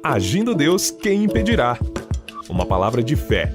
Agindo Deus, quem impedirá? Uma palavra de fé,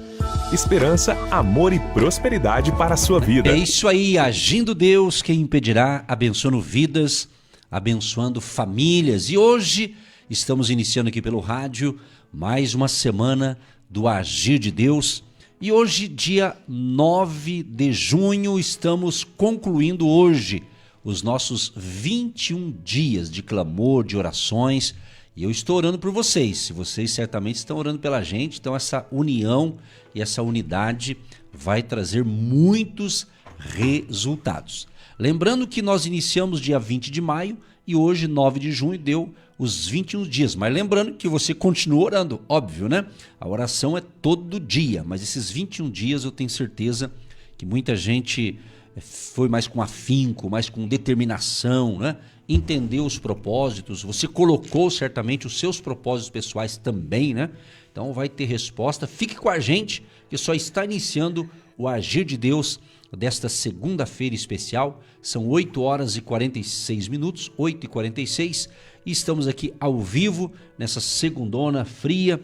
esperança, amor e prosperidade para a sua vida. É isso aí, agindo Deus, quem impedirá? Abençoando vidas, abençoando famílias. E hoje estamos iniciando aqui pelo rádio mais uma semana do Agir de Deus. E hoje, dia 9 de junho, estamos concluindo hoje os nossos 21 dias de clamor, de orações. E eu estou orando por vocês, vocês certamente estão orando pela gente, então essa união e essa unidade vai trazer muitos resultados. Lembrando que nós iniciamos dia 20 de maio e hoje, 9 de junho, deu os 21 dias. Mas lembrando que você continua orando, óbvio, né? A oração é todo dia, mas esses 21 dias eu tenho certeza que muita gente foi mais com afinco, mais com determinação, né? Entendeu os propósitos, você colocou certamente os seus propósitos pessoais também, né? Então vai ter resposta. Fique com a gente, que só está iniciando o Agir de Deus desta segunda-feira especial. São 8 horas e 46 minutos, 8h46, e estamos aqui ao vivo nessa segundona fria,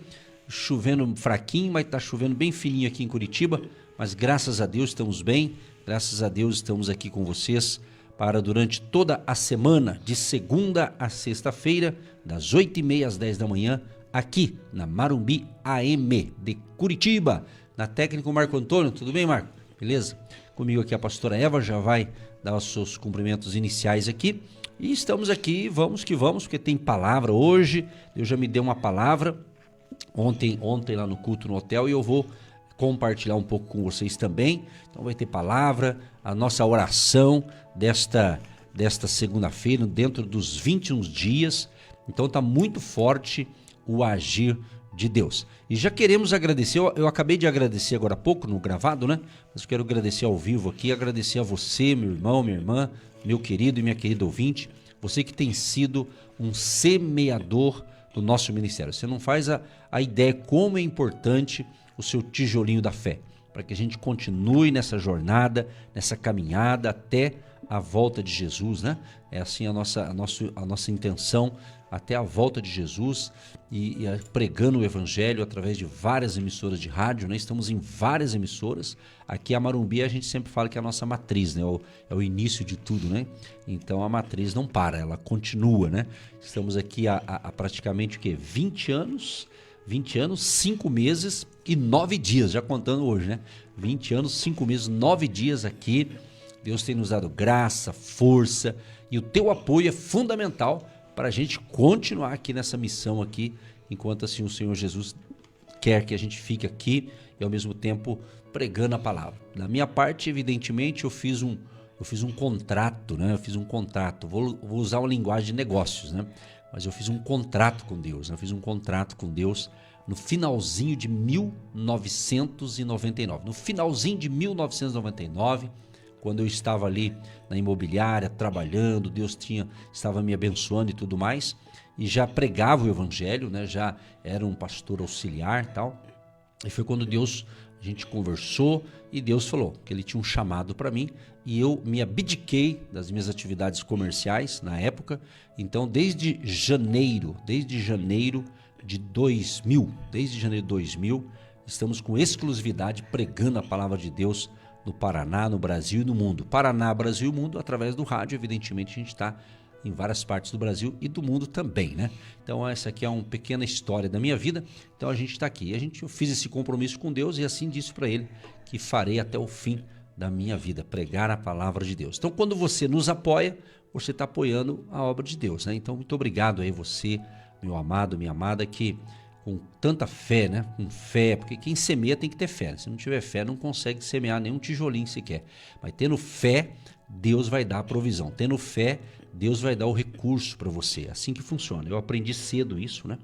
chovendo fraquinho, mas está chovendo bem fininho aqui em Curitiba, mas graças a Deus estamos bem, graças a Deus estamos aqui com vocês para durante toda a semana, de segunda a sexta-feira, das 8h30 às 10 da manhã, aqui na Marumbi AM de Curitiba. Na técnica, o Marco Antônio. Tudo bem, Marco? Beleza? Comigo aqui a pastora Eva já vai dar os seus cumprimentos iniciais aqui. E estamos aqui, vamos que vamos, porque tem palavra hoje. Deus já me deu uma palavra ontem lá no culto no hotel, e eu vou compartilhar um pouco com vocês também. Então vai ter palavra, a nossa oração desta segunda-feira, dentro dos 21 dias. Então está muito forte o agir de Deus. E já queremos agradecer, eu acabei de agradecer agora há pouco no gravado, né? Mas eu quero agradecer ao vivo aqui, agradecer a você, meu irmão, minha irmã, meu querido e minha querida ouvinte, você que tem sido um semeador do nosso ministério. Você não faz a ideia como é importante o seu tijolinho da fé, para que a gente continue nessa jornada, nessa caminhada até a volta de Jesus, né? É assim a nossa intenção, até a volta de Jesus, e pregando o evangelho através de várias emissoras de rádio, né? Estamos em várias emissoras. Aqui a Marumbi a gente sempre fala que é a nossa matriz, né? É o início de tudo, né? Então a matriz não para, ela continua, né? Estamos aqui há praticamente o quê? 20 anos, 5 meses e 9 dias, já contando hoje, né? 20 anos, 5 meses, 9 dias aqui. Deus tem nos dado graça, força, e o teu apoio é fundamental para a gente continuar aqui nessa missão aqui, enquanto assim o Senhor Jesus quer que a gente fique aqui e ao mesmo tempo pregando a palavra. Da minha parte, evidentemente, eu fiz um contrato, né? Eu fiz um contrato, vou usar uma linguagem de negócios, né? Mas eu fiz um contrato com Deus, né? Eu fiz um contrato com Deus no finalzinho de 1999. No finalzinho de 1999, quando eu estava ali na imobiliária, trabalhando, Deus estava me abençoando e tudo mais, e já pregava o evangelho, né? Já era um pastor auxiliar e tal. E foi quando a gente conversou e Deus falou que ele tinha um chamado para mim, e eu me abdiquei das minhas atividades comerciais na época. Então, desde janeiro de 2000, estamos com exclusividade pregando a palavra de Deus no Paraná, no Brasil e no mundo. Paraná, Brasil e mundo, através do rádio, evidentemente a gente está em várias partes do Brasil e do mundo também, né? Então essa aqui é uma pequena história da minha vida. Então a gente está aqui. Eu fiz esse compromisso com Deus e assim disse para ele que farei até o fim da minha vida, pregar a palavra de Deus. Então quando você nos apoia, você está apoiando a obra de Deus, né? Então muito obrigado aí você, meu amado, minha amada, que com tanta fé, né? Com fé, porque quem semeia tem que ter fé. Se não tiver fé, não consegue semear nenhum tijolinho sequer. Mas tendo fé, Deus vai dar a provisão. Tendo fé, Deus vai dar o recurso para você. É assim que funciona. Eu aprendi cedo isso, né?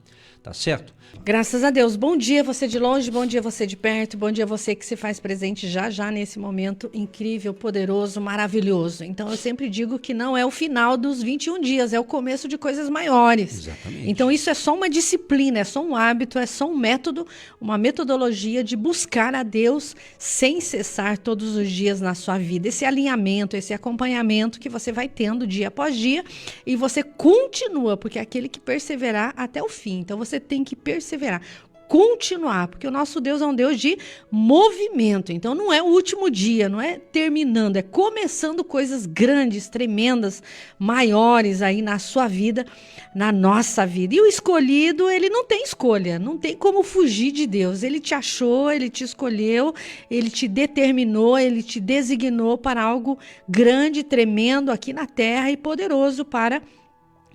Tá certo? Graças a Deus. Bom dia você de longe, bom dia você de perto, bom dia você que se faz presente já nesse momento incrível, poderoso, maravilhoso. Então eu sempre digo que não é o final dos 21 dias, é o começo de coisas maiores. Exatamente. Então isso é só uma disciplina, é só um hábito, é só um método, uma metodologia de buscar a Deus sem cessar todos os dias na sua vida. Esse alinhamento, esse acompanhamento que você vai tendo dia após após dia, e você continua, porque é aquele que perseverar até o fim. Então você tem que perseverar, continuar, porque o nosso Deus é um Deus de movimento. Então não é o último dia, não é terminando, é começando coisas grandes, tremendas, maiores aí na sua vida, na nossa vida. E o escolhido, ele não tem escolha, não tem como fugir de Deus. Ele te achou, ele te escolheu, ele te determinou, ele te designou para algo grande, tremendo aqui na terra e poderoso para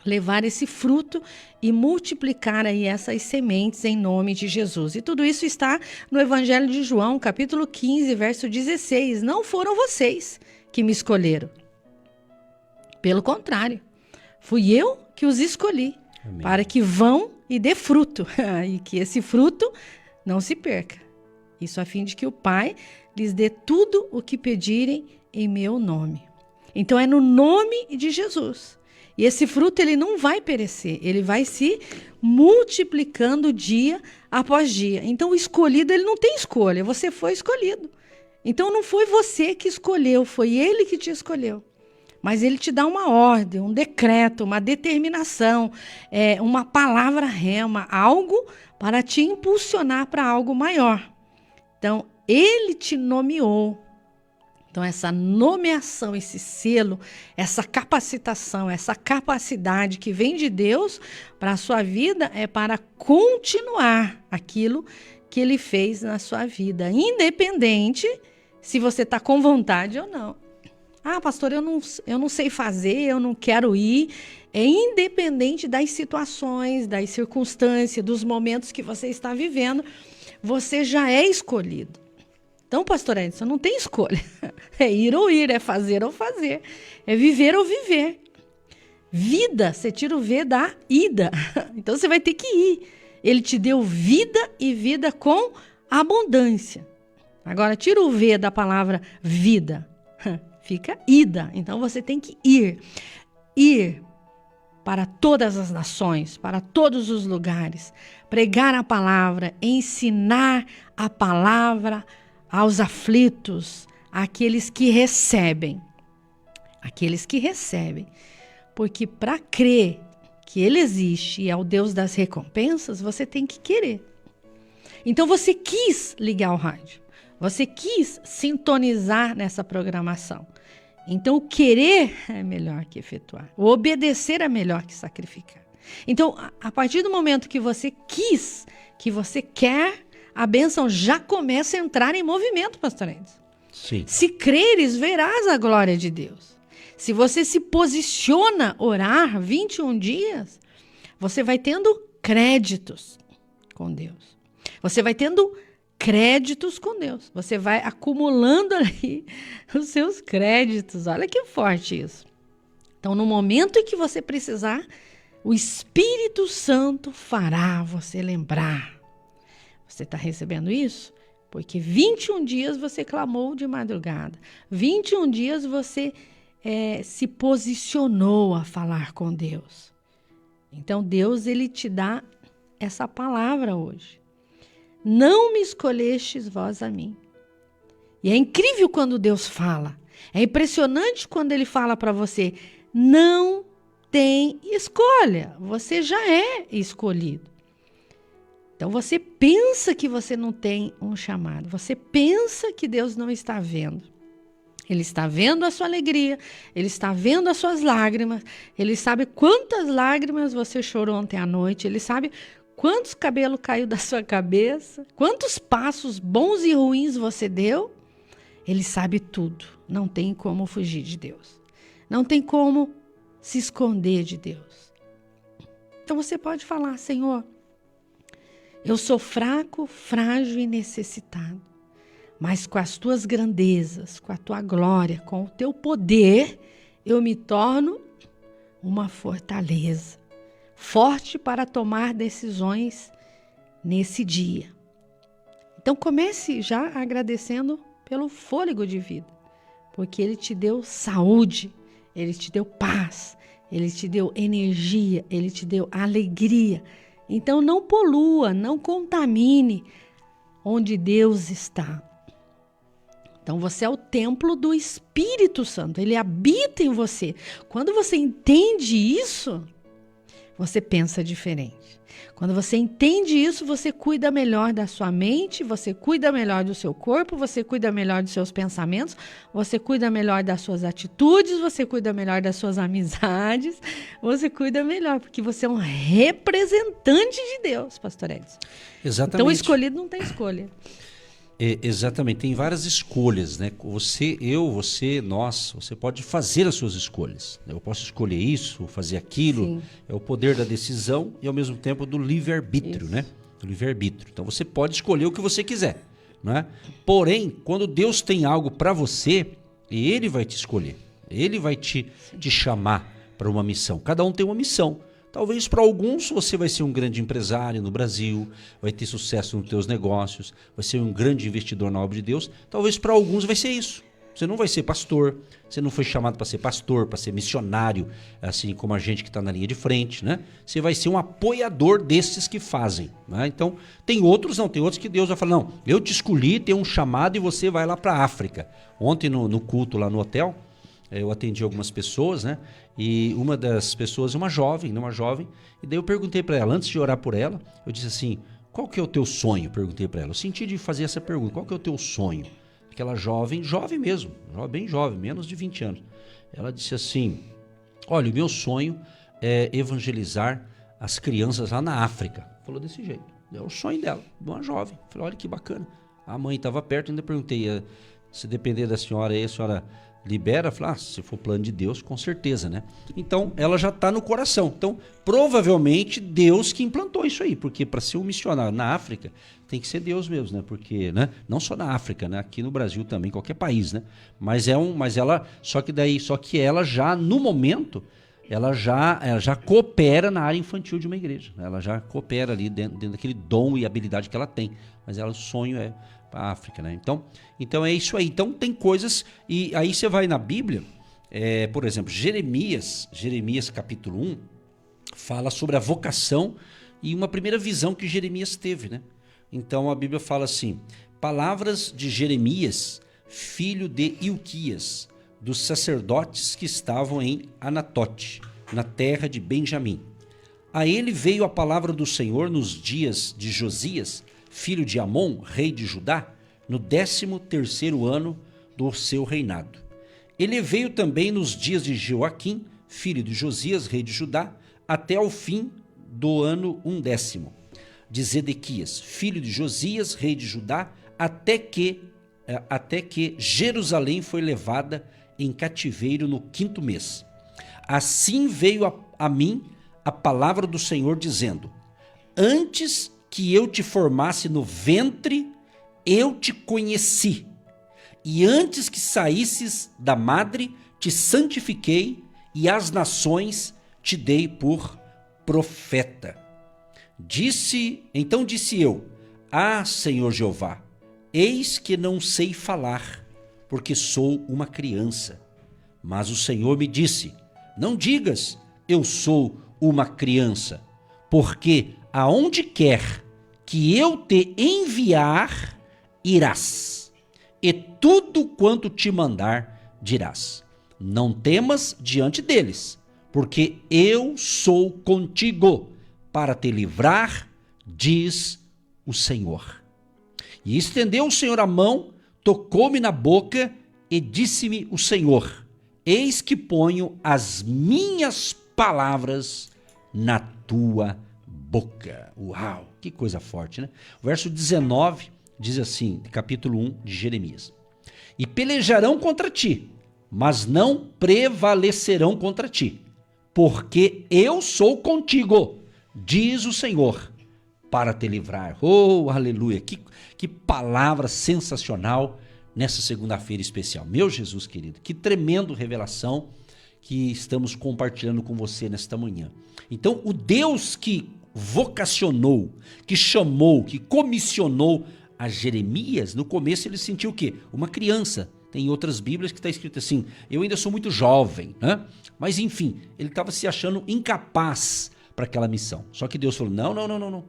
levar esse fruto e multiplicar aí essas sementes em nome de Jesus. E tudo isso está no Evangelho de João, capítulo 15, verso 16. Não foram vocês que me escolheram. Pelo contrário, fui eu que os escolhi. Amém. Para que vão e dê fruto, e que esse fruto não se perca. Isso a fim de que o Pai lhes dê tudo o que pedirem em meu nome. Então é no nome de Jesus. E esse fruto, ele não vai perecer, ele vai se multiplicando dia após dia. Então, o escolhido, ele não tem escolha, você foi escolhido. Então, não foi você que escolheu, foi ele que te escolheu. Mas ele te dá uma ordem, um decreto, uma determinação, uma palavra rema, algo para te impulsionar para algo maior. Então, ele te nomeou. Então, essa nomeação, esse selo, essa capacitação, essa capacidade que vem de Deus para a sua vida é para continuar aquilo que Ele fez na sua vida, independente se você está com vontade ou não. Ah, pastor, eu não sei fazer, eu não quero ir. É independente das situações, das circunstâncias, dos momentos que você está vivendo, você já é escolhido. Então, pastor Edson, não tem escolha. É ir ou ir, é fazer ou fazer. É viver ou viver. Vida, você tira o V da ida. Então, você vai ter que ir. Ele te deu vida e vida com abundância. Agora, tira o V da palavra vida. Fica ida. Então, você tem que ir. Ir para todas as nações, para todos os lugares. Pregar a palavra, ensinar a palavra aos aflitos, àqueles que recebem. Aqueles que recebem. Porque para crer que Ele existe e é o Deus das recompensas, você tem que querer. Então você quis ligar o rádio. Você quis sintonizar nessa programação. Então o querer é melhor que efetuar. O obedecer é melhor que sacrificar. Então, a partir do momento que você quis, que você quer, a bênção já começa a entrar em movimento, pastor Edson. Sim. Se creres, verás a glória de Deus. Se você se posiciona orar 21 dias, você vai tendo créditos com Deus. Você vai tendo créditos com Deus. Você vai acumulando ali os seus créditos. Olha que forte isso. Então, no momento em que você precisar, o Espírito Santo fará você lembrar. Você está recebendo isso? Porque 21 dias você clamou de madrugada. 21 dias você se posicionou a falar com Deus. Então Deus, Ele te dá essa palavra hoje. Não me escolhestes vós a mim. E é incrível quando Deus fala. É impressionante quando Ele fala para você, não tem escolha. Você já é escolhido. Então você pensa que você não tem um chamado, você pensa que Deus não está vendo. Ele está vendo a sua alegria, Ele está vendo as suas lágrimas, Ele sabe quantas lágrimas você chorou ontem à noite, Ele sabe quantos cabelos caiu da sua cabeça, quantos passos bons e ruins você deu. Ele sabe tudo, não tem como fugir de Deus, não tem como se esconder de Deus. Então você pode falar, Senhor, eu sou fraco, frágil e necessitado, mas com as tuas grandezas, com a tua glória, com o teu poder, eu me torno uma fortaleza, forte para tomar decisões nesse dia. Então comece já agradecendo pelo fôlego de vida, porque Ele te deu saúde, Ele te deu paz, Ele te deu energia, Ele te deu alegria. Então não polua, não contamine onde Deus está. Então você é o templo do Espírito Santo, ele habita em você. Quando você entende isso, você pensa diferente. Quando você entende isso, você cuida melhor da sua mente, você cuida melhor do seu corpo, você cuida melhor dos seus pensamentos, você cuida melhor das suas atitudes, você cuida melhor das suas amizades, você cuida melhor, porque você é um representante de Deus, pastor Edson. Exatamente. Então o escolhido não tem escolha. Exatamente, tem várias escolhas, né? Você, eu, você, nós, você pode fazer as suas escolhas. Eu posso escolher isso, fazer aquilo. Sim. É o poder da decisão e ao mesmo tempo do livre-arbítrio, né? Do livre-arbítrio. Então você pode escolher o que você quiser, né? Porém, quando Deus tem algo para você, Ele vai te escolher. Ele vai te chamar para uma missão. Cada um tem uma missão. Talvez para alguns você vai ser um grande empresário no Brasil, vai ter sucesso nos teus negócios, vai ser um grande investidor na obra de Deus. Talvez para alguns vai ser isso. Você não vai ser pastor, você não foi chamado para ser pastor, para ser missionário, assim como a gente que está na linha de frente, né? Você vai ser um apoiador desses que fazem, né? Então, tem outros que Deus vai falar, não, eu te escolhi, tem um chamado e você vai lá para a África. Ontem no culto lá no hotel, eu atendi algumas pessoas, né? E uma das pessoas, uma jovem, e daí eu perguntei para ela, antes de orar por ela, eu disse assim, qual que é o teu sonho? Perguntei para ela, eu senti de fazer essa pergunta, qual que é o teu sonho? Aquela jovem mesmo, bem jovem, menos de 20 anos. Ela disse assim, olha, o meu sonho é evangelizar as crianças lá na África. Falou desse jeito, é o sonho dela, uma jovem. Falei, olha que bacana. A mãe estava perto, ainda perguntei, se depender da senhora aí, a senhora libera? Falei, se for plano de Deus, com certeza, né? Então, ela já está no coração. Então, provavelmente, Deus que implantou isso aí, porque para ser um missionário na África, tem que ser Deus mesmo, né? Porque, né? Não só na África, né? Aqui no Brasil também, qualquer país, né? Mas só que ela já, no momento, ela já coopera na área infantil de uma igreja. Ela já coopera ali dentro daquele dom e habilidade que ela tem. Mas o sonho é para a África, né? Então é isso aí. Então tem coisas, e aí você vai na Bíblia, por exemplo, Jeremias capítulo 1, fala sobre a vocação e uma primeira visão que Jeremias teve, né? Então a Bíblia fala assim, palavras de Jeremias, filho de Ilquias, dos sacerdotes que estavam em Anatote, na terra de Benjamim. A ele veio a palavra do Senhor nos dias de Josias, filho de Amon, rei de Judá, no 13º ano do seu reinado. Ele veio também nos dias de Joaquim, filho de Josias, rei de Judá, até ao fim do ano 11º, de Zedequias, filho de Josias, rei de Judá, até que Jerusalém foi levada em cativeiro no 5º mês. Assim veio a mim a palavra do Senhor, dizendo, antes que eu te formasse no ventre, eu te conheci, e antes que saísses da madre, te santifiquei, e às nações te dei por profeta. Então disse eu, Senhor Jeová, eis que não sei falar, porque sou uma criança. Mas o Senhor me disse, não digas, eu sou uma criança, porque aonde quer que eu te enviar, irás, e tudo quanto te mandar, dirás. Não temas diante deles, porque eu sou contigo, para te livrar, diz o Senhor. E estendeu o Senhor a mão, tocou-me na boca, e disse-me o Senhor, eis que ponho as minhas palavras na tua boca. Uau, que coisa forte, né? O verso 19 diz assim, capítulo 1 de Jeremias. E pelejarão contra ti, mas não prevalecerão contra ti, porque eu sou contigo, diz o Senhor, para te livrar. Oh, aleluia, que palavra sensacional nessa segunda-feira especial. Meu Jesus querido, que tremendo revelação que estamos compartilhando com você nesta manhã. Então, o Deus que vocacionou, que chamou, que comissionou a Jeremias, no começo ele sentiu o quê? Uma criança. Tem outras bíblias que está escrito assim, eu ainda sou muito jovem, né? Mas enfim, ele estava se achando incapaz para aquela missão. Só que Deus falou, não.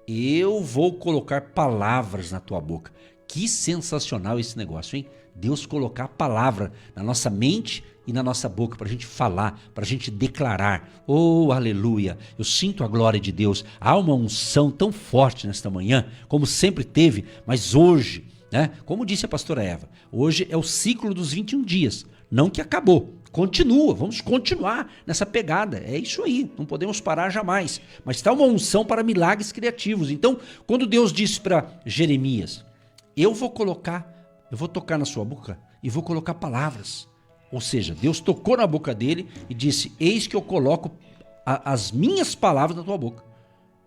Eu vou colocar palavras na tua boca. Que sensacional esse negócio, hein? Deus colocar a palavra na nossa mente e na nossa boca para a gente falar, para a gente declarar. Oh, aleluia! Eu sinto a glória de Deus. Há uma unção tão forte nesta manhã, como sempre teve, mas hoje, né? Como disse a pastora Eva, hoje é o ciclo dos 21 dias. Não que acabou. Continua, vamos continuar nessa pegada. É isso aí, não podemos parar jamais. Mas está uma unção para milagres criativos. Então, quando Deus disse para Jeremias, eu vou tocar na sua boca e vou colocar palavras. Ou seja, Deus tocou na boca dele e disse, eis que eu coloco as minhas palavras na tua boca.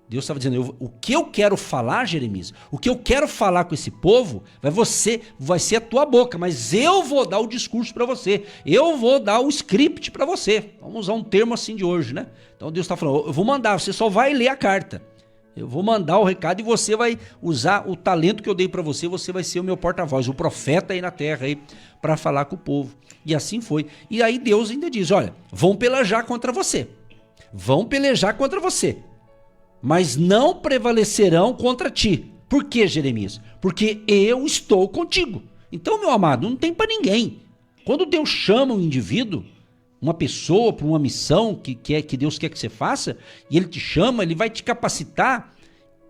Deus estava dizendo, o que eu quero falar, Jeremias, o que eu quero falar com esse povo, vai ser a tua boca, mas eu vou dar o discurso para você, eu vou dar o script para você. Vamos usar um termo assim de hoje, né? Então Deus está falando, eu vou mandar, você só vai ler a carta. Eu vou mandar o recado e você vai usar o talento que eu dei para você, você vai ser o meu porta-voz, o profeta aí na terra aí para falar com o povo. E assim foi. E aí Deus ainda diz, olha, vão pelejar contra você. Vão pelejar contra você. Mas não prevalecerão contra ti. Por quê, Jeremias? Porque eu estou contigo. Então, meu amado, não tem para ninguém. Quando Deus chama um indivíduo, uma pessoa para uma missão que Deus quer que você faça, e Ele te chama, Ele vai te capacitar,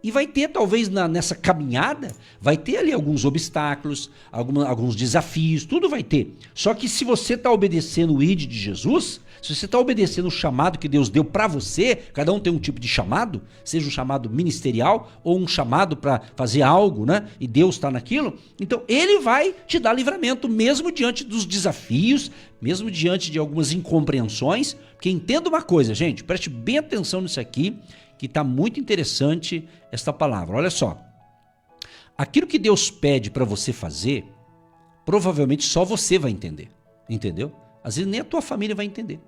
e vai ter, talvez, nessa caminhada, vai ter ali alguns obstáculos, alguns desafios, tudo vai ter. Só que se você está obedecendo o ID de Jesus, se você está obedecendo o chamado que Deus deu para você, cada um tem um tipo de chamado, seja um chamado ministerial ou um chamado para fazer algo, né? E Deus está naquilo, então Ele vai te dar livramento, mesmo diante dos desafios, mesmo diante de algumas incompreensões. Porque entenda uma coisa, gente, preste bem atenção nisso aqui, que está muito interessante esta palavra. Olha só, aquilo que Deus pede para você fazer, provavelmente só você vai entender, entendeu? Às vezes nem a tua família vai entender.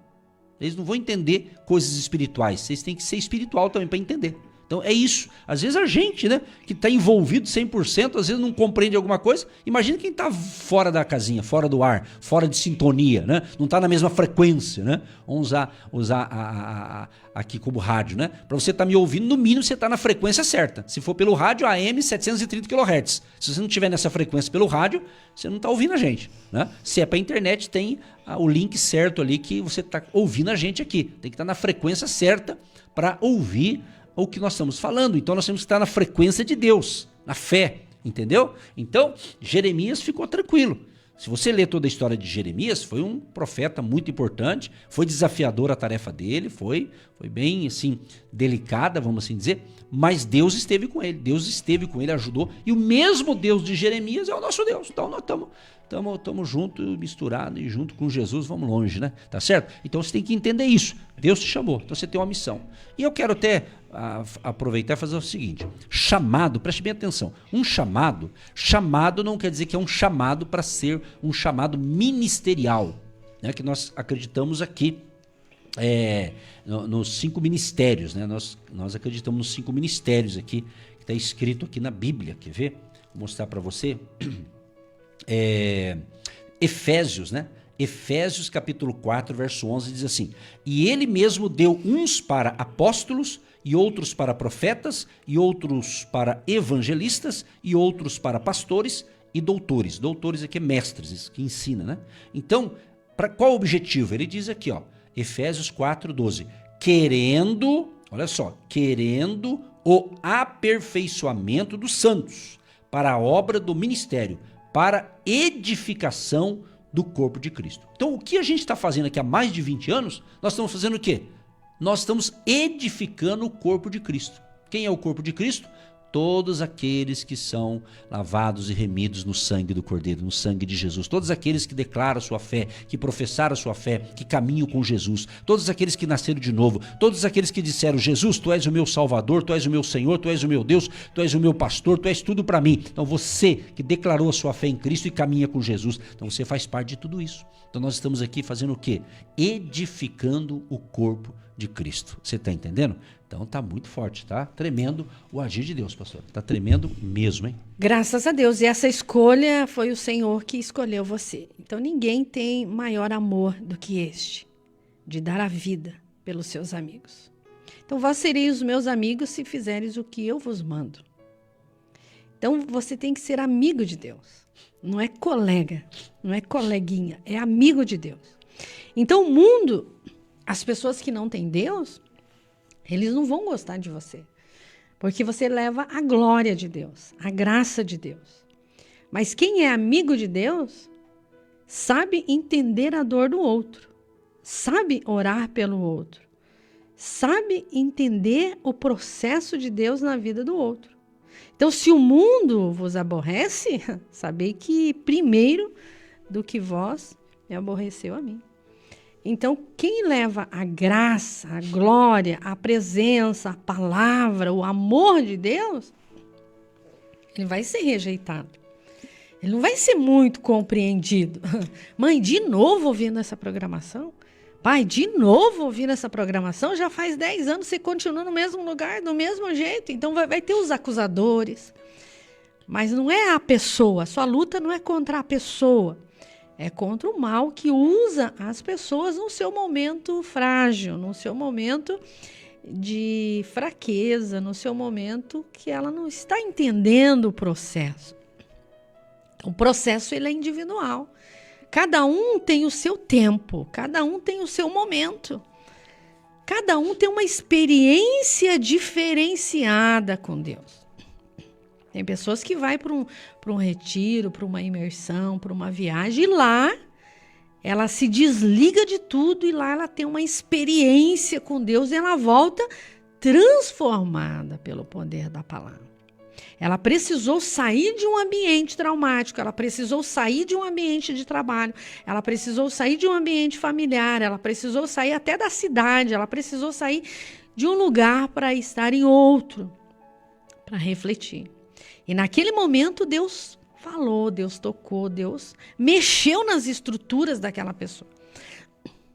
Eles não vão entender coisas espirituais, vocês têm que ser espiritual também para entender. Então é isso. Às vezes a gente, né, que está envolvido 100%, às vezes não compreende alguma coisa. Imagina quem está fora da casinha, fora do ar, fora de sintonia, né? Não está na mesma frequência, né? Vamos usar aqui como rádio, né? Para você estar me ouvindo, no mínimo você está na frequência certa. Se for pelo rádio, AM 730 kHz. Se você não estiver nessa frequência pelo rádio, você não está ouvindo a gente, né? Se é para internet, tem o link certo ali que você está ouvindo a gente aqui. Tem que estar na frequência certa para ouvir o que nós estamos falando. Então nós temos que estar na frequência de Deus, na fé, entendeu? Então Jeremias ficou tranquilo. Se você ler toda a história de Jeremias, foi um profeta muito importante, foi desafiadora a tarefa dele, foi bem assim, delicada, vamos assim dizer, mas Deus esteve com ele, ajudou, e o mesmo Deus de Jeremias é o nosso Deus. Então nós estamos juntos, misturados, e junto com Jesus vamos longe, né? Tá certo? Então você tem que entender isso. Deus te chamou, então você tem uma missão. E eu quero até aproveitar e fazer o seguinte, chamado, preste bem atenção, um chamado não quer dizer que é um chamado para ser um chamado ministerial, né? Que nós acreditamos aqui nos 5 ministérios, né? Nós acreditamos nos 5 ministérios aqui, que está escrito aqui na Bíblia, quer ver? Vou mostrar para você. Efésios, né? Efésios capítulo 4, verso 11 diz assim, e ele mesmo deu uns para apóstolos, e outros para profetas, e outros para evangelistas, e outros para pastores e doutores. Doutores aqui é mestres, que ensina, né? Então, para qual objetivo? Ele diz aqui, ó, Efésios 4, 12, querendo o aperfeiçoamento dos santos, para a obra do ministério, para edificação do corpo de Cristo. Então, o que a gente está fazendo aqui há mais de 20 anos, nós estamos fazendo o quê? Nós estamos edificando o corpo de Cristo. Quem é o corpo de Cristo? Todos aqueles que são lavados e remidos no sangue do Cordeiro, no sangue de Jesus. Todos aqueles que declaram a sua fé, que professaram a sua fé, que caminham com Jesus. Todos aqueles que nasceram de novo. Todos aqueles que disseram, Jesus, tu és o meu Salvador, tu és o meu Senhor, tu és o meu Deus, tu és o meu pastor, tu és tudo para mim. Então você que declarou a sua fé em Cristo e caminha com Jesus, então você faz parte de tudo isso. Então nós estamos aqui fazendo o quê? Edificando o corpo de Cristo. Você está entendendo? Então tá muito forte, tá? Tremendo o agir de Deus, pastor. Tá tremendo mesmo, hein? Graças a Deus. E essa escolha foi o Senhor que escolheu você. Então ninguém tem maior amor do que este, de dar a vida pelos seus amigos. Então vós sereis os meus amigos se fizeres o que eu vos mando. Então, você tem que ser amigo de Deus. Não é colega, não é coleguinha, é amigo de Deus. Então, o mundo, as pessoas que não têm Deus, eles não vão gostar de você. Porque você leva a glória de Deus, a graça de Deus. Mas quem é amigo de Deus, sabe entender a dor do outro, sabe orar pelo outro, sabe entender o processo de Deus na vida do outro. Então, se o mundo vos aborrece, sabei que primeiro do que vós me aborreceu a mim. Então, quem leva a graça, a glória, a presença, a palavra, o amor de Deus, ele vai ser rejeitado. Ele não vai ser muito compreendido. Mãe, de novo ouvindo essa programação? Pai, de novo ouvindo essa programação? Já faz 10 anos você continua no mesmo lugar, do mesmo jeito. Então vai ter os acusadores. Mas não é a pessoa. Sua luta não é contra a pessoa. É contra o mal que usa as pessoas no seu momento frágil, no seu momento de fraqueza, no seu momento que ela não está entendendo o processo. O processo ele é individual. Cada um tem o seu tempo, cada um tem o seu momento. Cada um tem uma experiência diferenciada com Deus. Tem pessoas que vão para um retiro, para uma imersão, para uma viagem, e lá ela se desliga de tudo e lá ela tem uma experiência com Deus e ela volta transformada pelo poder da palavra. Ela precisou sair de um ambiente traumático, ela precisou sair de um ambiente de trabalho, ela precisou sair de um ambiente familiar, ela precisou sair até da cidade, ela precisou sair de um lugar para estar em outro, para refletir. E naquele momento Deus falou, Deus tocou, Deus mexeu nas estruturas daquela pessoa.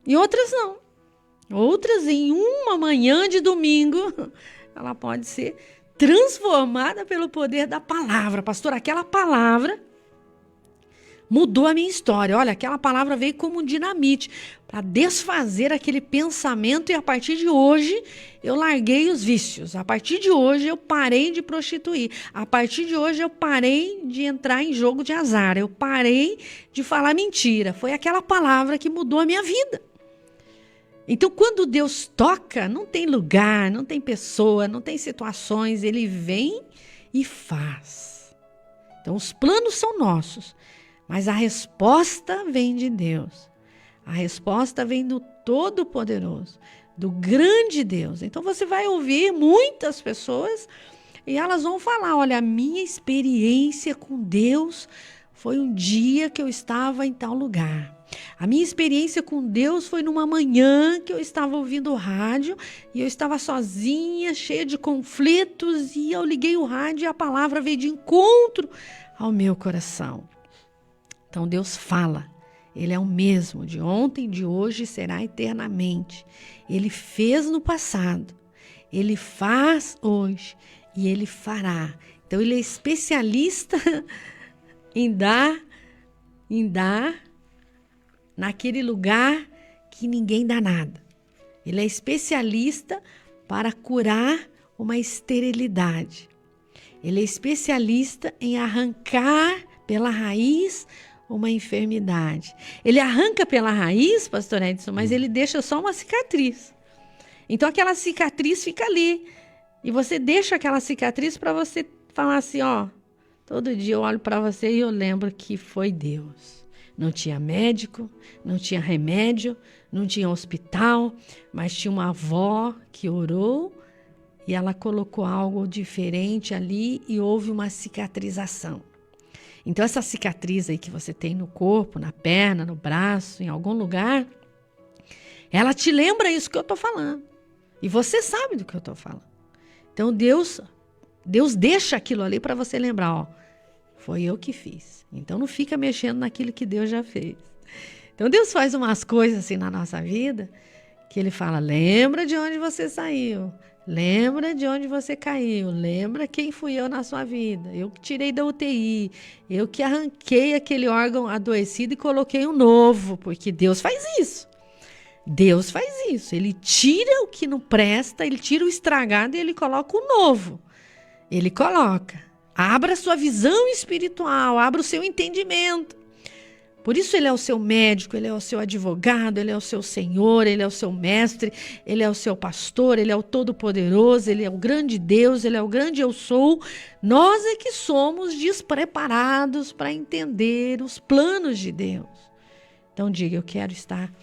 E outras não. Outras em uma manhã de domingo, ela pode ser transformada pelo poder da palavra. Pastor, aquela palavra mudou a minha história. Olha, aquela palavra veio como um dinamite para desfazer aquele pensamento e a partir de hoje eu larguei os vícios. A partir de hoje eu parei de prostituir. A partir de hoje eu parei de entrar em jogo de azar. Eu parei de falar mentira. Foi aquela palavra que mudou a minha vida. Então, quando Deus toca, não tem lugar, não tem pessoa, não tem situações, Ele vem e faz. Então, os planos são nossos, mas a resposta vem de Deus. A resposta vem do Todo-Poderoso, do grande Deus. Então, você vai ouvir muitas pessoas e elas vão falar, olha, a minha experiência com Deus foi um dia que eu estava em tal lugar. A minha experiência com Deus foi numa manhã que eu estava ouvindo o rádio e eu estava sozinha, cheia de conflitos, e eu liguei o rádio e a palavra veio de encontro ao meu coração. Então Deus fala, Ele é o mesmo, de ontem, de hoje e será eternamente. Ele fez no passado, Ele faz hoje e Ele fará. Então Ele é especialista em dar naquele lugar que ninguém dá nada. Ele é especialista para curar uma esterilidade. Ele é especialista em arrancar pela raiz uma enfermidade. Ele arranca pela raiz, pastor Edson, mas ele deixa só uma cicatriz. Então aquela cicatriz fica ali. E você deixa aquela cicatriz para você falar assim, ó, todo dia eu olho para você e eu lembro que foi Deus. Não tinha médico, não tinha remédio, não tinha hospital, mas tinha uma avó que orou e ela colocou algo diferente ali e houve uma cicatrização. Então essa cicatriz aí que você tem no corpo, na perna, no braço, em algum lugar, ela te lembra isso que eu estou falando. E você sabe do que eu estou falando. Então Deus deixa aquilo ali para você lembrar, ó, foi eu que fiz. Então não fica mexendo naquilo que Deus já fez. Então Deus faz umas coisas assim na nossa vida que Ele fala, lembra de onde você saiu, lembra de onde você caiu, lembra quem fui eu na sua vida, eu que tirei da UTI, eu que arranquei aquele órgão adoecido e coloquei um novo, porque Deus faz isso. Deus faz isso, Ele tira o que não presta, Ele tira o estragado e Ele coloca o novo. Ele coloca. Abra a sua visão espiritual, abra o seu entendimento. Por isso ele é o seu médico, ele é o seu advogado, ele é o seu Senhor, ele é o seu mestre, ele é o seu pastor, ele é o Todo-Poderoso, ele é o grande Deus, ele é o grande eu sou. Nós é que somos despreparados para entender os planos de Deus. Então diga, eu quero estar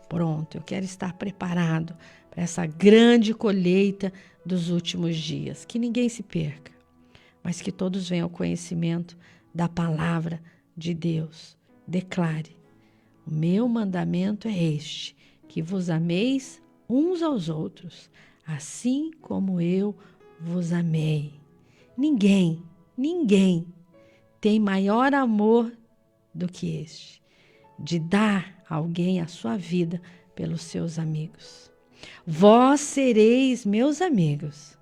pronto, eu quero estar preparado para essa grande colheita dos últimos dias. Que ninguém se perca, mas que todos venham ao conhecimento da palavra de Deus. Declare, o meu mandamento é este, que vos ameis uns aos outros, assim como eu vos amei. Ninguém tem maior amor do que este, de dar a alguém a sua vida pelos seus amigos. Vós sereis meus amigos,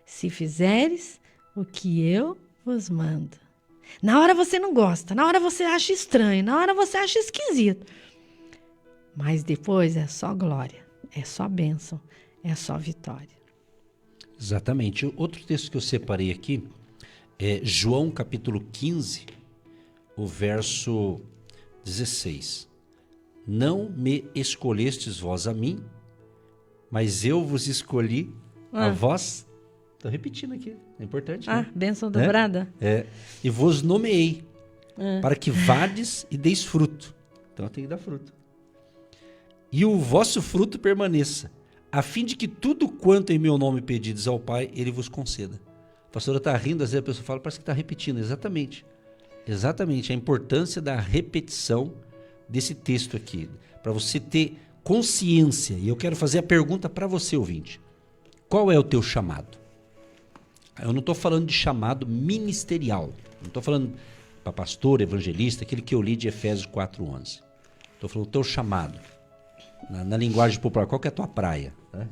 se fizeres o que eu vos mando. Na hora você não gosta, na hora você acha estranho, na hora você acha esquisito. Mas depois é só glória, é só bênção, é só vitória. Exatamente. Outro texto que eu separei aqui é João capítulo 15, o verso 16. Não me escolhestes vós a mim, mas eu vos escolhi a vós. Estou repetindo aqui, é importante. Né? Bênção dobrada. E vos nomeei para que vades e deis fruto. Então tem que dar fruto. E o vosso fruto permaneça, a fim de que tudo quanto em meu nome pedides ao Pai, Ele vos conceda. A pastora está rindo, às vezes a pessoa fala, parece que está repetindo. Exatamente. Exatamente. A importância da repetição desse texto aqui, para você ter consciência. E eu quero fazer a pergunta para você, ouvinte. Qual é o teu chamado? Eu não estou falando de chamado ministerial. Não estou falando para pastor, evangelista, aquele que eu li de Efésios 4:11. Estou falando do teu chamado. Na linguagem popular, qual que é a tua praia? Né?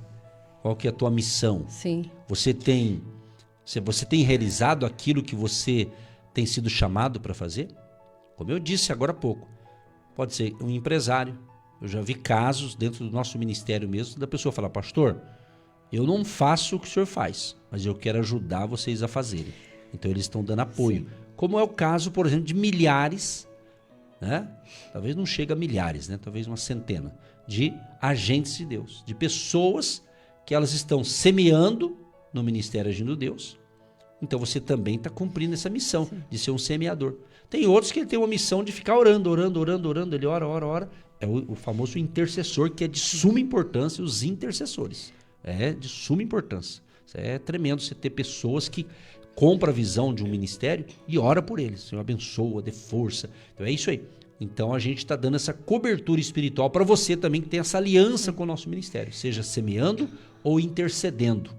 Qual que é a tua missão? Sim. Você tem realizado aquilo que você tem sido chamado para fazer? Como eu disse agora há pouco, pode ser um empresário. Eu já vi casos dentro do nosso ministério mesmo, da pessoa falar, pastor, eu não faço o que o senhor faz, mas eu quero ajudar vocês a fazerem. Então eles estão dando apoio. Sim. Como é o caso, por exemplo, de milhares, né? Talvez não chegue a milhares, né? Talvez uma centena, de agentes de Deus, de pessoas que elas estão semeando no Ministério Agindo Deus. Então você também está cumprindo essa missão. Sim. De ser um semeador. Tem outros que têm uma missão de ficar orando. Ele ora. É o famoso intercessor, que é de suma importância, os intercessores. É de suma importância. Isso é tremendo, você ter pessoas que compram a visão de um ministério e ora por eles. Senhor, abençoa, dê força. Então é isso aí. Então a gente está dando essa cobertura espiritual para você também que tem essa aliança com o nosso ministério, seja semeando ou intercedendo.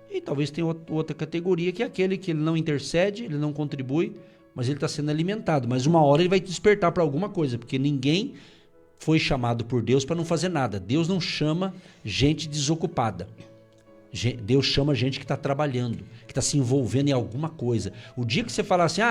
E talvez tenha outra categoria, que é aquele que ele não intercede, ele não contribui, mas ele está sendo alimentado. Mas uma hora ele vai despertar para alguma coisa, porque ninguém foi chamado por Deus para não fazer nada. Deus não chama gente desocupada. Deus chama gente que está trabalhando, que está se envolvendo em alguma coisa. O dia que você falar assim,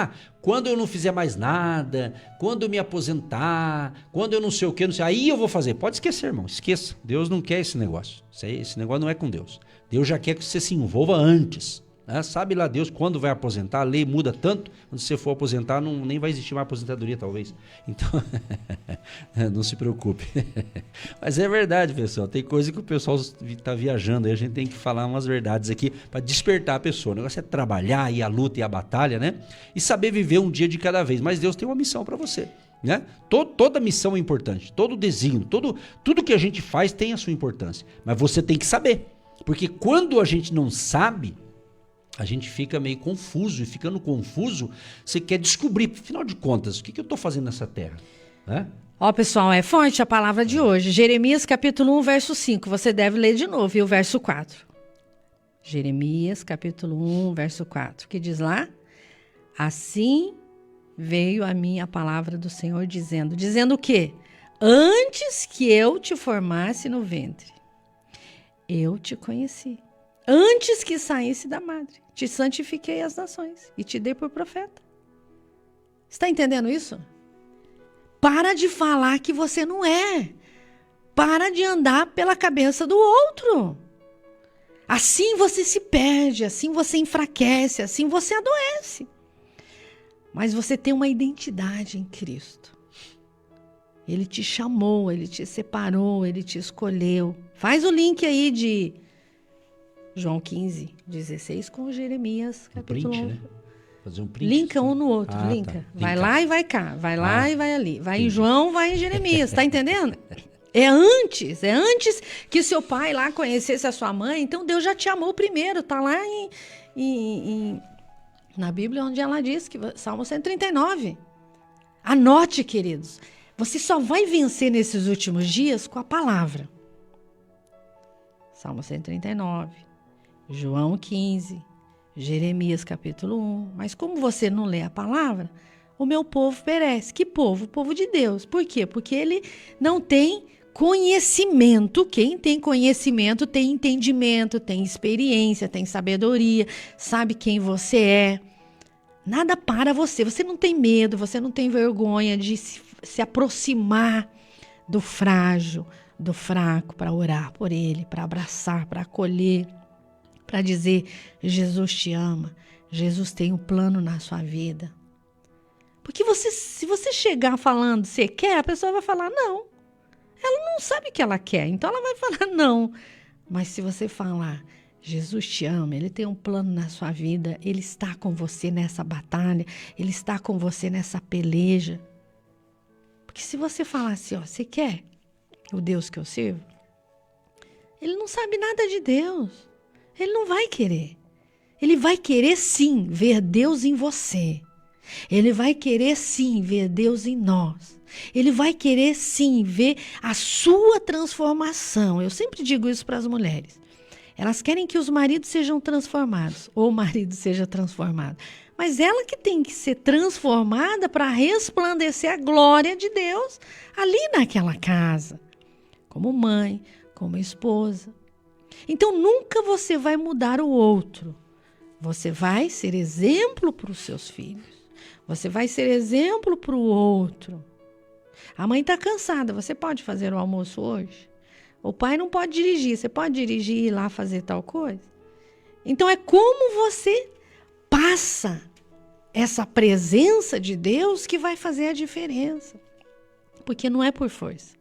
quando eu não fizer mais nada, quando eu me aposentar, quando eu não sei o que, não sei, aí eu vou fazer. Pode esquecer, irmão, esqueça. Deus não quer esse negócio. Esse negócio não é com Deus. Deus já quer que você se envolva antes. Né? Sabe lá Deus quando vai aposentar, a lei muda tanto, quando você for aposentar nem vai existir mais aposentadoria talvez, então não se preocupe. Mas é verdade, pessoal, tem coisa que o pessoal está viajando, aí a gente tem que falar umas verdades aqui para despertar a pessoa. O negócio é trabalhar, e a luta e a batalha, né? E saber viver um dia de cada vez, mas Deus tem uma missão para você. Né? Toda missão é importante, todo desígnio, tudo que a gente faz tem a sua importância, mas você tem que saber, porque quando a gente não sabe, a gente fica meio confuso, e ficando confuso, você quer descobrir, afinal de contas, o que eu estou fazendo nessa terra? Né? Pessoal, é forte a palavra de hoje. Jeremias capítulo 1, verso 5. Você deve ler de novo, e o verso 4. Jeremias capítulo 1, verso 4. Que diz lá? Assim veio a mim a palavra do Senhor dizendo o quê? Antes que eu te formasse no ventre, eu te conheci. Antes que saísse da madre, te santifiquei as nações e te dei por profeta. Está entendendo isso? Para de falar que você não é. Para de andar pela cabeça do outro. Assim você se perde, assim você enfraquece, assim você adoece. Mas você tem uma identidade em Cristo. Ele te chamou, Ele te separou, Ele te escolheu. Faz o link aí de João 15, 16 com Jeremias, capítulo 1. Né? Fazer um print. Linka um no outro, linka. Tá. Vai lá e vai cá, vai lá e vai ali. Vai em João, vai em Jeremias, tá entendendo? É antes que seu pai lá conhecesse a sua mãe, então Deus já te amou primeiro, tá lá na Bíblia onde ela diz, que Salmo 139. Anote, queridos, você só vai vencer nesses últimos dias com a palavra. Salmo 139, João 15, Jeremias capítulo 1. Mas como você não lê a palavra, o meu povo perece. Que povo? O povo de Deus. Por quê? Porque ele não tem conhecimento. Quem tem conhecimento tem entendimento, tem experiência, tem sabedoria, sabe quem você é. Nada para você. Você não tem medo, você não tem vergonha de se aproximar do frágil, do fraco, para orar por ele, para abraçar, para acolher, para dizer: Jesus te ama, Jesus tem um plano na sua vida. Porque se você chegar falando você quer, a pessoa vai falar não. Ela não sabe o que ela quer, então ela vai falar não. Mas se você falar: Jesus te ama, Ele tem um plano na sua vida, Ele está com você nessa batalha, Ele está com você nessa peleja. Porque se você falar assim, ó, você quer o Deus que eu sirvo? Ele não sabe nada de Deus. Ele não vai querer. Ele vai querer sim ver Deus em você. Ele vai querer sim ver Deus em nós. Ele vai querer sim ver a sua transformação. Eu sempre digo isso para as mulheres. Elas querem que os maridos sejam transformados, ou o marido seja transformado. Mas ela que tem que ser transformada para resplandecer a glória de Deus ali naquela casa. Como mãe, como esposa. Então nunca você vai mudar o outro. Você vai ser exemplo para os seus filhos. Você vai ser exemplo para o outro. A mãe está cansada, você pode fazer o almoço hoje? O pai não pode dirigir, você pode dirigir e ir lá fazer tal coisa? Então é como você passa essa presença de Deus que vai fazer a diferença. Porque não é por força,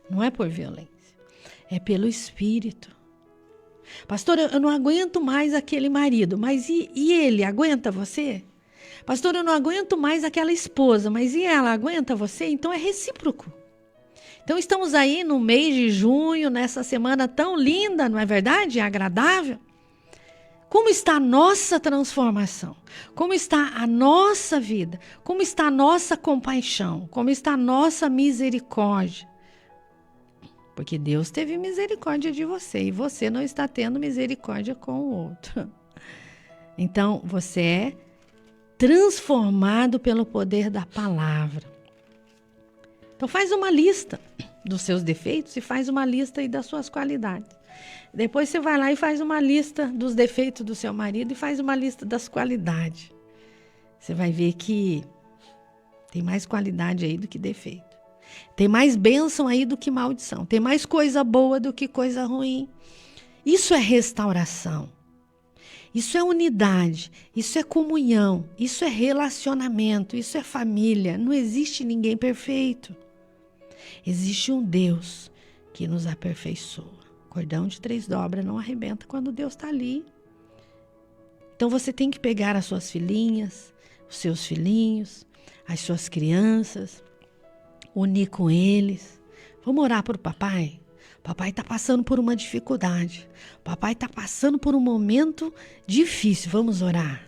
não é por violência, é pelo Espírito. Pastor, eu não aguento mais aquele marido, mas e ele aguenta você? Pastor, eu não aguento mais aquela esposa, mas e ela aguenta você? Então é recíproco. Então estamos aí no mês de junho, nessa semana tão linda, não é verdade? Agradável. Como está a nossa transformação? Como está a nossa vida? Como está a nossa compaixão? Como está a nossa misericórdia? Porque Deus teve misericórdia de você e você não está tendo misericórdia com o outro. Então você é transformado pelo poder da palavra. Então faz uma lista dos seus defeitos e faz uma lista aí das suas qualidades. Depois você vai lá e faz uma lista dos defeitos do seu marido e faz uma lista das qualidades. Você vai ver que tem mais qualidade aí do que defeito. Tem mais bênção aí do que maldição. Tem mais coisa boa do que coisa ruim. Isso é restauração. Isso é unidade. Isso é comunhão. Isso é relacionamento. Isso é família. Não existe ninguém perfeito. Existe um Deus que nos aperfeiçoa. Cordão de 3 dobras não arrebenta quando Deus está ali. Então você tem que pegar as suas filhinhas, os seus filhinhos, as suas crianças, unir com eles. Vamos orar por papai? Papai está passando por uma dificuldade. Papai está passando por um momento difícil. Vamos orar.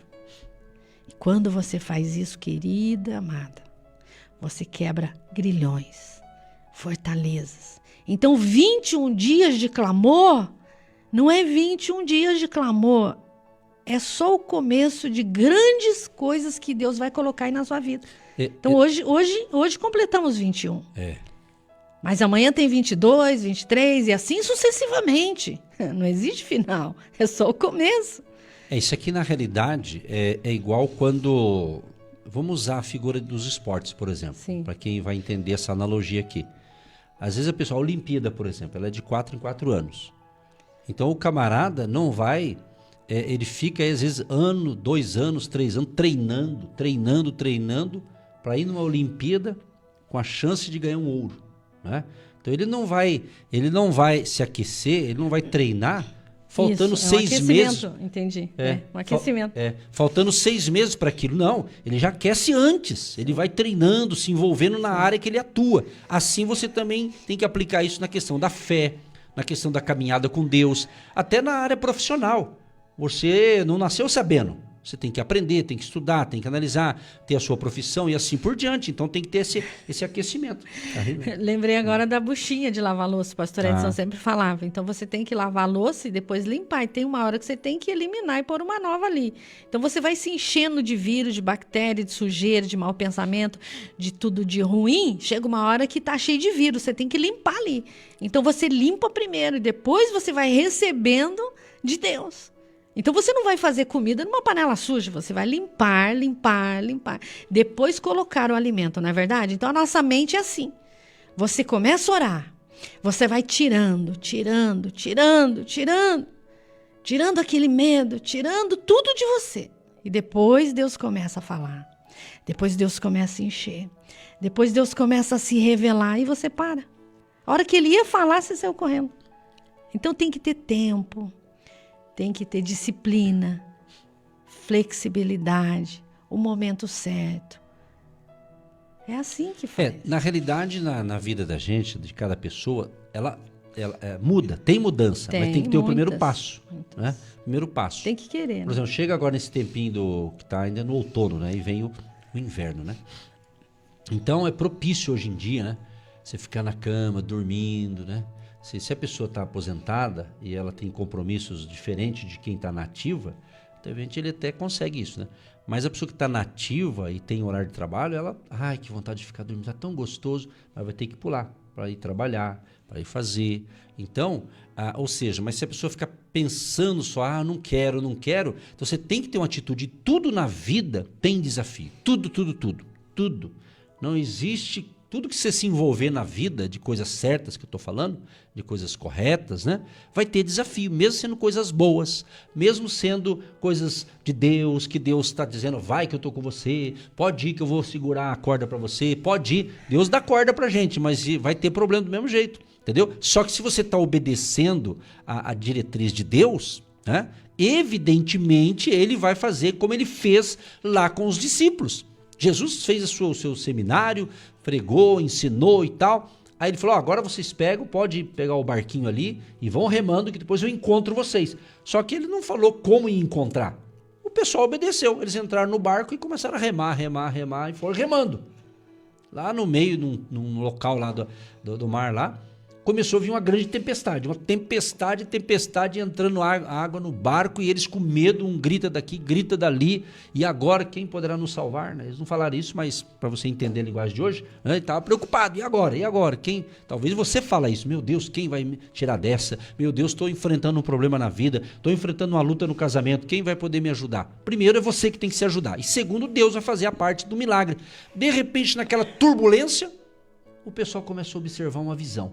E quando você faz isso, querida, amada, você quebra grilhões, fortalezas. Então 21 dias de clamor não é 21 dias de clamor. É só o começo de grandes coisas que Deus vai colocar aí na sua vida. Então hoje completamos 21. Mas amanhã tem 22, 23 e assim sucessivamente. Não existe final, é só o começo. Isso aqui na realidade é igual quando... Vamos usar a figura dos esportes, por exemplo, para quem vai entender essa analogia aqui. Às vezes a pessoa, a Olimpíada, por exemplo, ela é de 4 em 4 anos. Então o camarada não vai ele fica, às vezes, 1 ano, 2 anos, 3 anos, treinando, para ir numa Olimpíada com a chance de ganhar um ouro, né? Então ele não vai se aquecer, ele não vai treinar faltando Isso, 6 meses. Entendi. Um aquecimento. Faltando 6 meses para aquilo. Não, ele já aquece antes. Ele vai treinando, se envolvendo na área que ele atua. Assim você também tem que aplicar isso na questão da fé, na questão da caminhada com Deus, até na área profissional. Você não nasceu sabendo. Você tem que aprender, tem que estudar, tem que analisar, ter a sua profissão e assim por diante. Então tem que ter esse aquecimento. Lembrei agora da buchinha de lavar louça, o pastor Edson sempre falava. Então você tem que lavar a louça e depois limpar. E tem uma hora que você tem que eliminar e pôr uma nova ali. Então você vai se enchendo de vírus, de bactéria, de sujeira, de mau pensamento, de tudo de ruim. Chega uma hora que tá cheio de vírus, você tem que limpar ali. Então você limpa primeiro e depois você vai recebendo de Deus. Então você não vai fazer comida numa panela suja, você vai limpar. Depois colocar o alimento, não é verdade? Então a nossa mente é assim. Você começa a orar, você vai tirando aquele medo, tirando tudo de você. E depois Deus começa a falar. Depois Deus começa a encher. Depois Deus começa a se revelar e você para. A hora que ele ia falar, você saiu correndo. Então tem que ter tempo. Tem que ter disciplina, flexibilidade, o momento certo. É assim que faz. Na realidade, na vida da gente, de cada pessoa, ela muda, tem mudança, mas tem que ter o primeiro passo. Né? Primeiro passo. Tem que querer. Né? Por exemplo, chega agora nesse tempinho que está ainda no outono, né? E vem o inverno, né? Então é propício hoje em dia, né? Você ficar na cama, dormindo, né? Se a pessoa está aposentada e ela tem compromissos diferentes de quem está nativa, de repente ele até consegue isso, né? Mas a pessoa que está nativa e tem horário de trabalho, ela, que vontade de ficar dormindo, está tão gostoso, mas vai ter que pular para ir trabalhar, para ir fazer. Então, ou seja, mas se a pessoa ficar pensando só, não quero, então você tem que ter uma atitude. Tudo na vida tem desafio, tudo. Não existe. Tudo que você se envolver na vida, de coisas certas que eu estou falando, de coisas corretas, né? Vai ter desafio, mesmo sendo coisas boas, mesmo sendo coisas de Deus, que Deus está dizendo, vai que eu estou com você, pode ir que eu vou segurar a corda para você, pode ir. Deus dá corda para gente, mas vai ter problema do mesmo jeito, entendeu? Só que se você está obedecendo a diretriz de Deus, né? Evidentemente ele vai fazer como ele fez lá com os discípulos. Jesus fez o seu seminário, pregou, ensinou e tal. Aí ele falou, agora vocês pode pegar o barquinho ali e vão remando que depois eu encontro vocês. Só que ele não falou como ir encontrar. O pessoal obedeceu. Eles entraram no barco e começaram a remar e foram remando. Lá no meio, num local lá do mar lá, começou a vir uma grande tempestade. Uma tempestade entrando água no barco e eles com medo, um grita daqui, grita dali. E agora quem poderá nos salvar? Né? Eles não falaram isso, mas para você entender a linguagem de hoje, né? Ele estava preocupado. E agora? Quem? Talvez você fala isso. Meu Deus, quem vai me tirar dessa? Meu Deus, estou enfrentando um problema na vida. Estou enfrentando uma luta no casamento. Quem vai poder me ajudar? Primeiro é você que tem que se ajudar. E segundo, Deus vai fazer a parte do milagre. De repente, naquela turbulência, o pessoal começou a observar uma visão.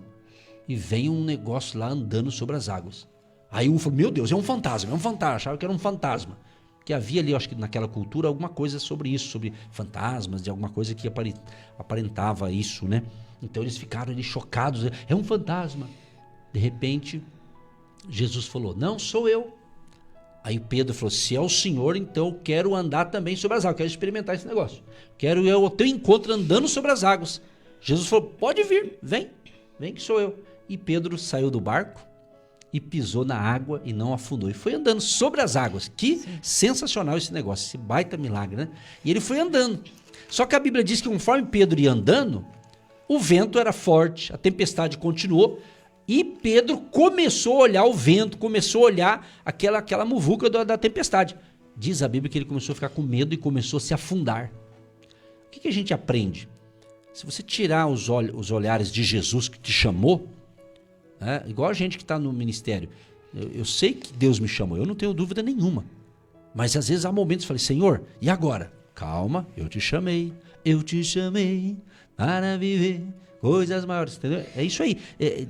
E veio um negócio lá andando sobre as águas. Aí um falou, meu Deus, é um fantasma. Achava que era um fantasma. Que havia ali, acho que naquela cultura, alguma coisa sobre isso, sobre fantasmas, de alguma coisa que aparentava isso, né? Então eles ficaram ali chocados, é um fantasma. De repente, Jesus falou, não sou eu. Aí Pedro falou, se é o Senhor, então eu quero andar também sobre as águas, quero experimentar esse negócio. Quero ir ao teu encontro andando sobre as águas. Jesus falou, pode vir, vem que sou eu. E Pedro saiu do barco e pisou na água e não afundou. E foi andando sobre as águas. Que sensacional esse negócio, esse baita milagre, né? E ele foi andando. Só que a Bíblia diz que conforme Pedro ia andando, o vento era forte, a tempestade continuou e Pedro começou a olhar o vento, começou a olhar aquela muvuca da tempestade. Diz a Bíblia que ele começou a ficar com medo e começou a se afundar. O que a gente aprende? Se você tirar os olhares de Jesus que te chamou, né, igual a gente que está no ministério, eu sei que Deus me chamou, eu não tenho dúvida nenhuma. Mas às vezes há momentos que eu falei, Senhor, e agora? Calma, eu te chamei para viver coisas maiores. Entendeu? É isso aí.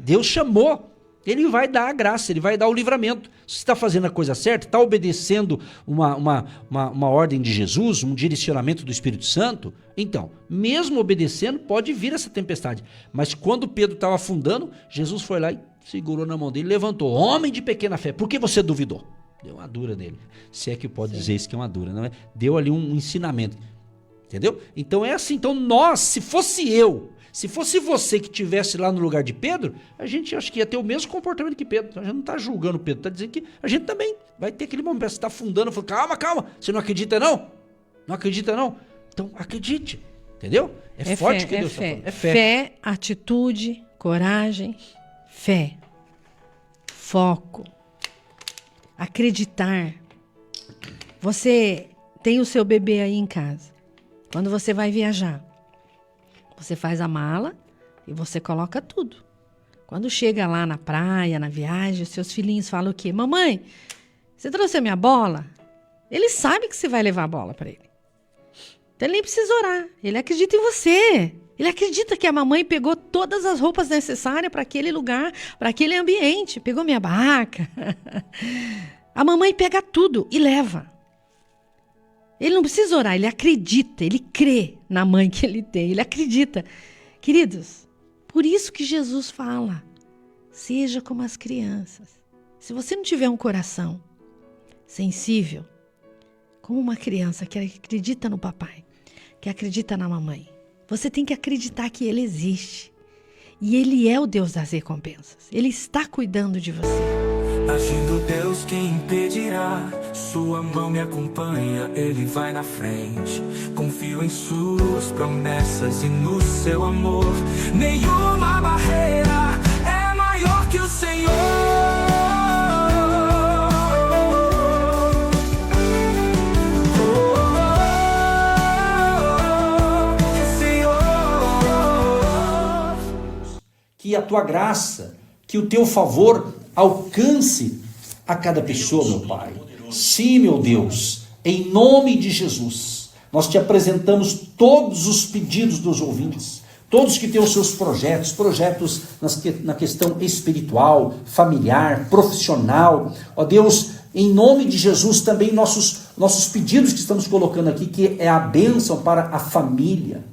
Deus chamou, Ele vai dar a graça, ele vai dar o livramento. Se você está fazendo a coisa certa, está obedecendo uma ordem de Jesus, um direcionamento do Espírito Santo, então, mesmo obedecendo, pode vir essa tempestade. Mas quando Pedro estava afundando, Jesus foi lá e segurou na mão dele, levantou. Homem de pequena fé, por que você duvidou? Deu uma dura nele. Se é que pode dizer isso que é uma dura, não é? Deu ali um ensinamento. Entendeu? Então é assim. Então nós, se fosse você que estivesse lá no lugar de Pedro, a gente acho que ia ter o mesmo comportamento que Pedro. A gente não está julgando Pedro, está dizendo que a gente também vai ter aquele momento. Você está afundando, fala, calma, você não acredita não? Não acredita não? Então acredite, entendeu? É forte que Deus está falando. É fé. Fé, atitude, coragem, fé, foco, acreditar. Você tem o seu bebê aí em casa. Quando você vai viajar, você faz a mala e você coloca tudo. Quando chega lá na praia, na viagem, os seus filhinhos falam o quê? Mamãe, você trouxe a minha bola? Ele sabe que você vai levar a bola para ele. Então ele nem precisa orar. Ele acredita em você. Ele acredita que a mamãe pegou todas as roupas necessárias para aquele lugar, para aquele ambiente. Pegou minha barraca. A mamãe pega tudo e leva. Ele não precisa orar, ele acredita, ele crê na mãe que ele tem, ele acredita. Queridos, por isso que Jesus fala, seja como as crianças. Se você não tiver um coração sensível, como uma criança que acredita no papai, que acredita na mamãe, você tem que acreditar que ele existe. E ele é o Deus das recompensas, ele está cuidando de você. Agindo Deus, quem impedirá? Sua mão me acompanha, Ele vai na frente. Confio em suas promessas e no seu amor. Nenhuma barreira é maior que o Senhor. Que a tua graça, que o teu favor alcance a cada pessoa, meu Pai. Sim, meu Deus, em nome de Jesus, nós te apresentamos todos os pedidos dos ouvintes, todos que têm os seus projetos na questão espiritual, familiar, profissional. Ó Deus, em nome de Jesus, também nossos pedidos que estamos colocando aqui, que é a bênção para a família,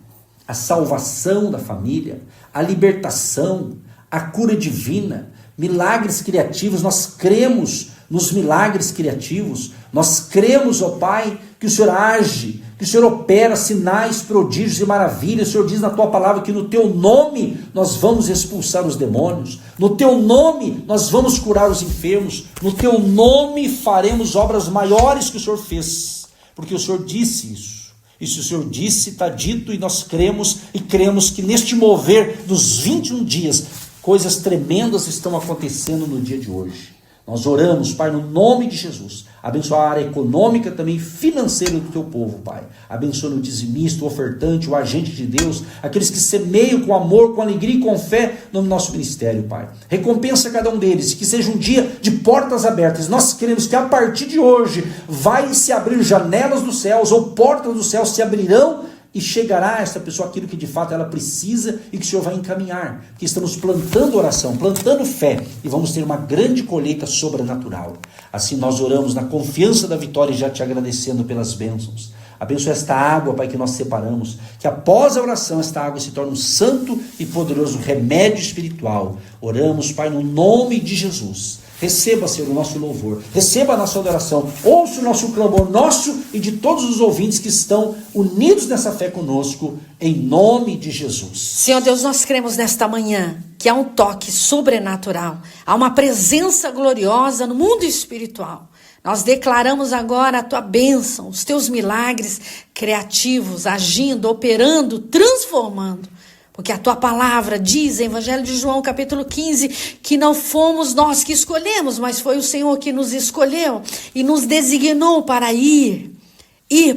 a salvação da família, a libertação, a cura divina, milagres criativos. Nós cremos nos milagres criativos, nós cremos, ó Pai, que o Senhor age, que o Senhor opera sinais, prodígios e maravilhas. O Senhor diz na tua palavra que no teu nome nós vamos expulsar os demônios, no teu nome nós vamos curar os enfermos, no teu nome faremos obras maiores que o Senhor fez, porque o Senhor disse isso. E se o Senhor disse, está dito, e nós cremos, e cremos que neste mover dos 21 dias, coisas tremendas estão acontecendo no dia de hoje. Nós oramos, Pai, no nome de Jesus. Abençoa a área econômica, também financeira do teu povo, Pai. Abençoa o dizimista, o ofertante, o agente de Deus, aqueles que semeiam com amor, com alegria e com fé no nosso ministério, Pai. Recompensa cada um deles, que seja um dia de portas abertas. Nós queremos que a partir de hoje vai se abrir janelas dos céus, ou portas dos céus se abrirão, e chegará a essa pessoa aquilo que de fato ela precisa e que o Senhor vai encaminhar. Que estamos plantando oração, plantando fé, e vamos ter uma grande colheita sobrenatural. Assim nós oramos na confiança da vitória e já te agradecendo pelas bênçãos. Abençoa esta água, Pai, que nós separamos, que após a oração esta água se torne um santo e poderoso remédio espiritual. Oramos, Pai, no nome de Jesus. Receba, Senhor, o nosso louvor, receba a nossa adoração, ouça o nosso clamor, nosso e de todos os ouvintes que estão unidos nessa fé conosco, em nome de Jesus. Senhor Deus, nós cremos nesta manhã que há um toque sobrenatural, há uma presença gloriosa no mundo espiritual. Nós declaramos agora a tua bênção, os teus milagres criativos, agindo, operando, transformando. Porque a tua palavra diz, em Evangelho de João, capítulo 15, que não fomos nós que escolhemos, mas foi o Senhor que nos escolheu e nos designou para ir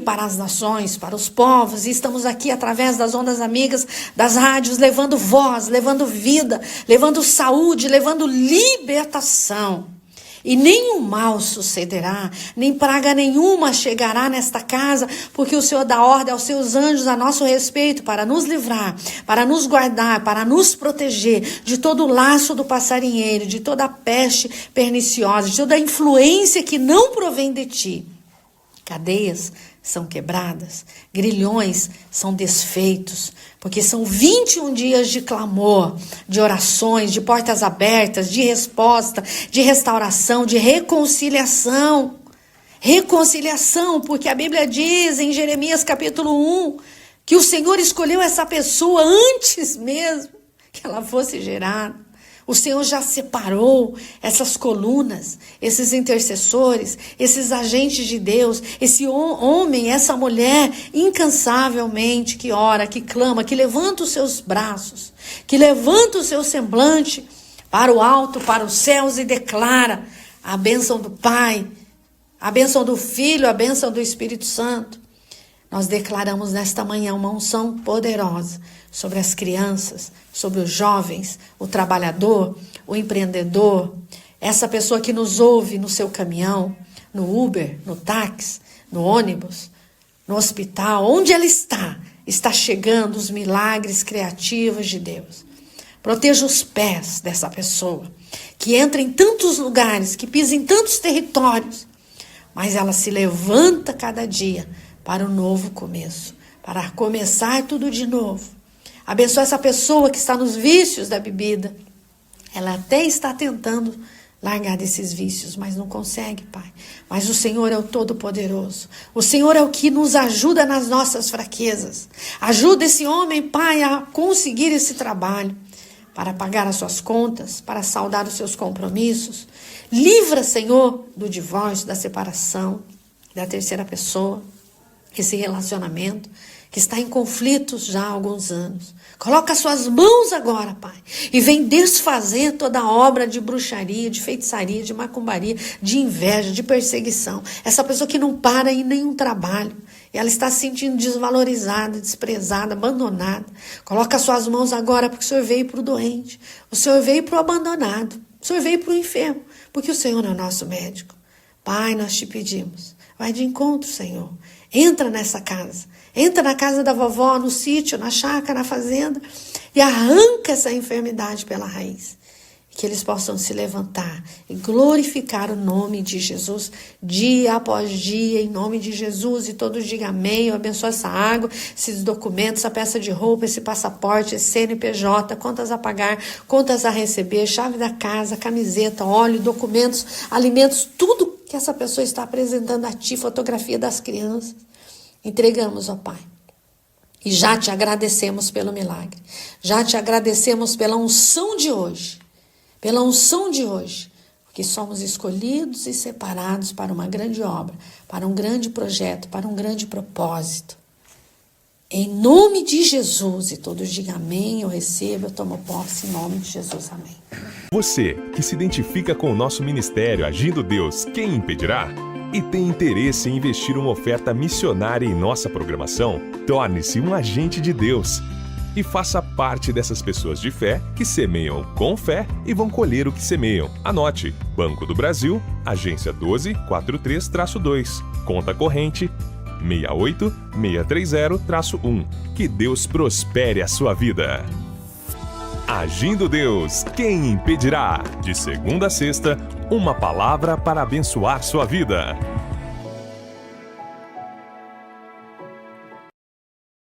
para as nações, para os povos. E estamos aqui através das ondas amigas, das rádios, levando voz, levando vida, levando saúde, levando libertação. E nenhum mal sucederá, nem praga nenhuma chegará nesta casa, porque o Senhor dá ordem aos seus anjos a nosso respeito para nos livrar, para nos guardar, para nos proteger de todo o laço do passarinheiro, de toda a peste perniciosa, de toda a influência que não provém de ti. Cadeias são quebradas, grilhões são desfeitos, porque são 21 dias de clamor, de orações, de portas abertas, de resposta, de restauração, de reconciliação. Reconciliação, porque a Bíblia diz em Jeremias capítulo 1 que o Senhor escolheu essa pessoa antes mesmo que ela fosse gerada. O Senhor já separou essas colunas, esses intercessores, esses agentes de Deus, esse homem, essa mulher, incansavelmente, que ora, que clama, que levanta os seus braços, que levanta o seu semblante para o alto, para os céus e declara a bênção do Pai, a bênção do Filho, a bênção do Espírito Santo. Nós declaramos nesta manhã uma unção poderosa sobre as crianças, sobre os jovens, o trabalhador, o empreendedor, essa pessoa que nos ouve no seu caminhão, no Uber, no táxi, no ônibus, no hospital, onde ela está chegando os milagres criativos de Deus. Proteja os pés dessa pessoa, que entra em tantos lugares, que pisa em tantos territórios, mas ela se levanta cada dia para um novo começo, para começar tudo de novo. Abençoa essa pessoa que está nos vícios da bebida. Ela até está tentando largar desses vícios, mas não consegue, Pai. Mas o Senhor é o Todo-Poderoso. O Senhor é o que nos ajuda nas nossas fraquezas. Ajuda esse homem, Pai, a conseguir esse trabalho, para pagar as suas contas, para saldar os seus compromissos. Livra, Senhor, do divórcio, da separação, da terceira pessoa, esse relacionamento que está em conflitos já há alguns anos. Coloca as suas mãos agora, Pai, e vem desfazer toda a obra de bruxaria, de feitiçaria, de macumbaria, de inveja, de perseguição. Essa pessoa que não para em nenhum trabalho, ela está se sentindo desvalorizada, desprezada, abandonada. Coloca as suas mãos agora, porque o Senhor veio para o doente, o Senhor veio para o abandonado, o Senhor veio para o enfermo, porque o Senhor é o nosso médico. Pai, nós te pedimos, vai de encontro, Senhor. Entra nessa casa, entra na casa da vovó, no sítio, na chácara, na fazenda, e arranca essa enfermidade pela raiz. Que eles possam se levantar e glorificar o nome de Jesus, dia após dia, em nome de Jesus. E todos digam amém. Eu abençoo essa água, esses documentos, essa peça de roupa, esse passaporte, esse CNPJ, contas a pagar, contas a receber, chave da casa, camiseta, óleo, documentos, alimentos, tudo que essa pessoa está apresentando a ti, fotografia das crianças. Entregamos, ó Pai. E já te agradecemos pelo milagre. Já te agradecemos pela unção de hoje. Pela unção de hoje. Porque somos escolhidos e separados para uma grande obra, para um grande projeto, para um grande propósito. Em nome de Jesus. E todos digam amém, eu recebo, eu tomo posse em nome de Jesus. Amém. Você que se identifica com o nosso ministério Agindo Deus, quem impedirá? E tem interesse em investir uma oferta missionária em nossa programação? Torne-se um agente de Deus e faça parte dessas pessoas de fé que semeiam com fé e vão colher o que semeiam. Anote: Banco do Brasil, agência 1243-2, conta corrente 68630-1. Que Deus prospere a sua vida. Agindo Deus, quem impedirá? De segunda a sexta, uma palavra para abençoar sua vida.